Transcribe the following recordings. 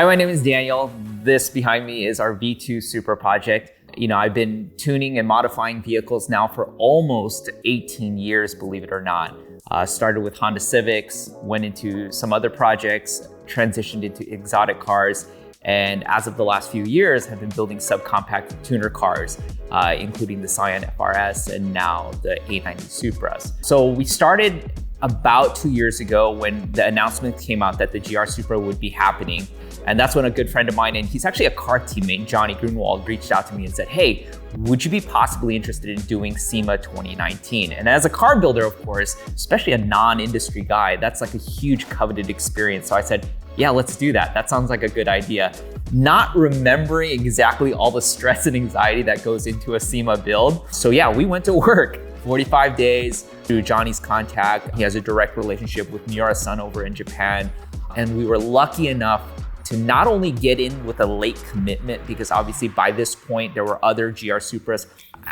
Hi, my name is Daniel. This behind me is our V2 Supra project. I've been tuning and modifying vehicles now for almost 18 years, believe it or not. Started with Honda Civics, went into some other projects, transitioned into exotic cars, and as of the last few years, have been building subcompact tuner cars, including the Scion FRS and now the A90 Supras. So we started about 2 years ago when the announcement came out that the GR Supra would be happening. And that's when a good friend of mine, and he's actually a car teammate, Johnny Grunwald, reached out to me and said, hey, would you be possibly interested in doing Sema 2019? And as a car builder, of course, especially a non-industry guy, that's like a huge coveted experience. So I said, yeah, let's do that. That sounds like a good idea. Not remembering exactly all the stress and anxiety that goes into a Sema build. So yeah, we went to work 45 days through Johnny's contact. He has a direct relationship with Miura-san over in Japan. And we were lucky enough to not only get in with a late commitment, because obviously by this point there were other GR Supras.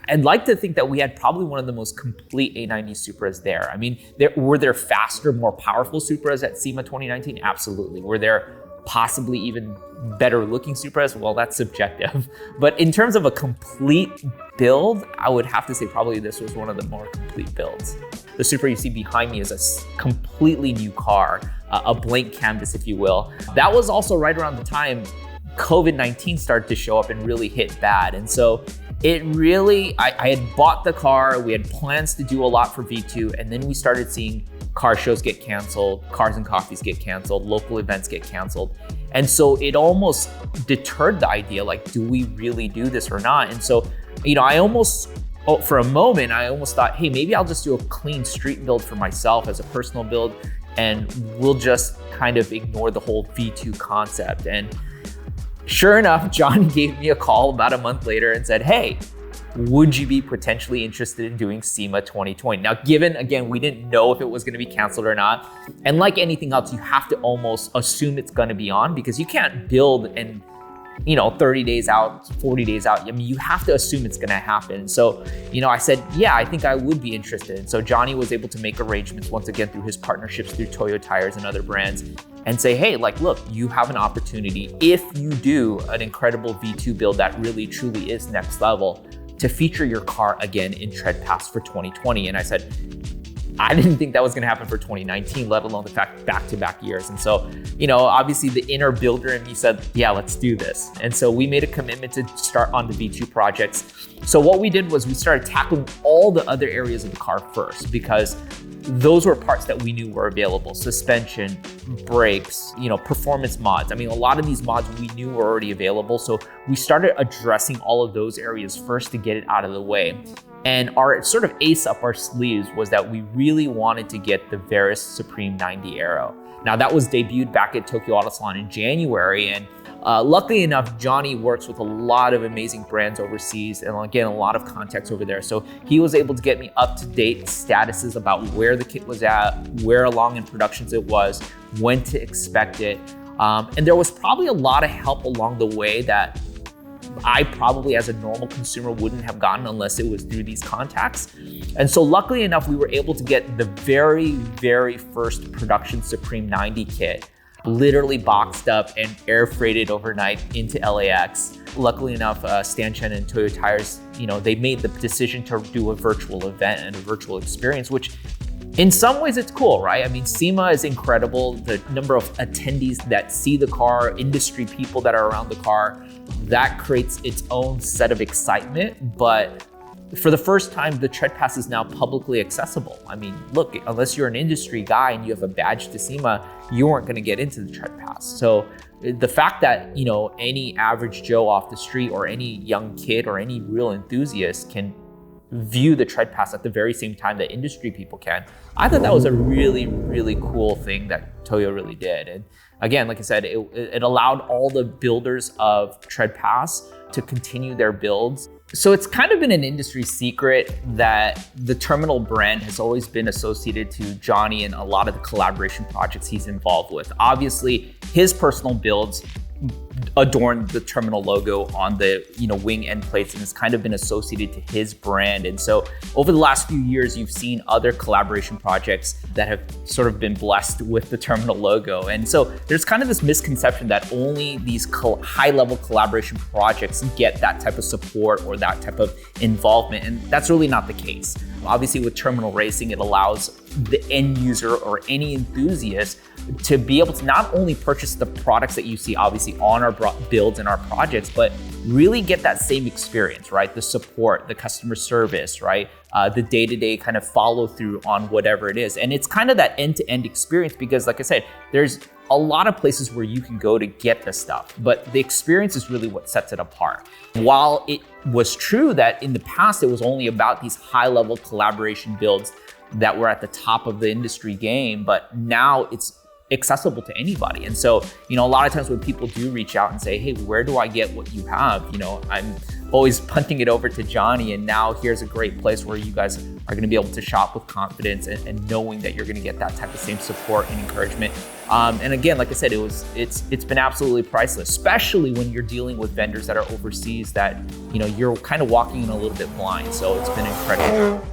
I'd like to think that we had probably one of the most complete A90 Supras there. I mean, were there faster, more powerful Supras at Sema 2019? Absolutely. Were there possibly even better looking Supras? Well, that's subjective. But in terms of a complete build, I would have to say probably this was one of the more complete builds. The Supra you see behind me is a completely new car, a blank canvas, if you will. That was also right around the time COVID-19 started to show up and really hit bad. And so it really, I had bought the car, we had plans to do a lot for V2, and then we started seeing car shows get canceled, cars and coffees get canceled, local events get canceled. And so it almost deterred the idea, like, do we really do this or not? And so, for a moment, I almost thought, hey, maybe I'll just do a clean street build for myself as a personal build, and we'll just kind of ignore the whole V2 concept. And sure enough, John gave me a call about a month later and said, hey, would you be potentially interested in doing Sema 2020? Now, given, again, we didn't know if it was gonna be canceled or not. And like anything else, you have to almost assume it's gonna be on, because you can't build and 30 days out, 40 days out. I mean, you have to assume it's gonna happen. So, I said, yeah, I think I would be interested. And so Johnny was able to make arrangements once again through his partnerships through Toyo Tires and other brands, and say, hey, look, you have an opportunity, if you do an incredible V2 build that really truly is next level, to feature your car again in Tread Pass for 2020. And I said, I didn't think that was gonna happen for 2019, let alone the fact back-to-back years. And so, obviously the inner builder in me said, yeah, let's do this. And so we made a commitment to start on the V2 projects. So what we did was we started tackling all the other areas of the car first, because those were parts that we knew were available. Suspension, brakes, performance mods. I mean, a lot of these mods we knew were already available. So we started addressing all of those areas first to get it out of the way. And our sort of ace up our sleeves was that we really wanted to get the Varis Supreme 90 Aero. Now that was debuted back at Tokyo Auto Salon in January. And luckily enough, Johnny works with a lot of amazing brands overseas, and again, a lot of contacts over there. So he was able to get me up-to-date statuses about where the kit was at, where along in productions it was, when to expect it. And there was probably a lot of help along the way that I probably as a normal consumer wouldn't have gotten unless it was through these contacts. And so luckily enough, we were able to get the very, very first production Supreme 90 kit literally boxed up and air freighted overnight into LAX. Luckily enough, Stan Chen and Toyo Tires, they made the decision to do a virtual event and a virtual experience, which in some ways it's cool, right? I mean, Sema is incredible. The number of attendees that see the car, industry people that are around the car, that creates its own set of excitement. But for the first time, the Tread Pass is now publicly accessible. I mean, look, unless you're an industry guy and you have a badge to Sema, you weren't gonna get into the Tread Pass. So the fact that, any average Joe off the street or any young kid or any real enthusiast can view the Tread Pass at the very same time that industry people can, I thought that was a really, really cool thing that Toyo really did. And again, like I said, it allowed all the builders of Tread Pass to continue their builds. So it's kind of been an industry secret that the TRMNL brand has always been associated to Johnny and a lot of the collaboration projects he's involved with. Obviously, his personal builds adorned the Terminal logo on the wing end plates, and it's kind of been associated to his brand. And so over the last few years, you've seen other collaboration projects that have sort of been blessed with the Terminal logo. And so there's kind of this misconception that only these high-level collaboration projects get that type of support or that type of involvement, and that's really not the case. Obviously, with Terminal Racing, it allows the end user or any enthusiast to be able to not only purchase the products that you see obviously on our builds and our projects, but really get that same experience, right? The support, the customer service, right? The day-to-day kind of follow through on whatever it is. And it's kind of that end-to-end experience because, like I said, there's a lot of places where you can go to get the stuff, but the experience is really what sets it apart. While it was true that in the past, it was only about these high-level collaboration builds that were at the top of the industry game, but now it's accessible to anybody. And so, a lot of times when people do reach out and say, hey, where do I get what you have? I'm always punting it over to Johnny, and now here's a great place where you guys are gonna be able to shop with confidence and knowing that you're gonna get that type of same support and encouragement. And again, like I said, it's been absolutely priceless, especially when you're dealing with vendors that are overseas that, you're kind of walking in a little bit blind. So it's been incredible.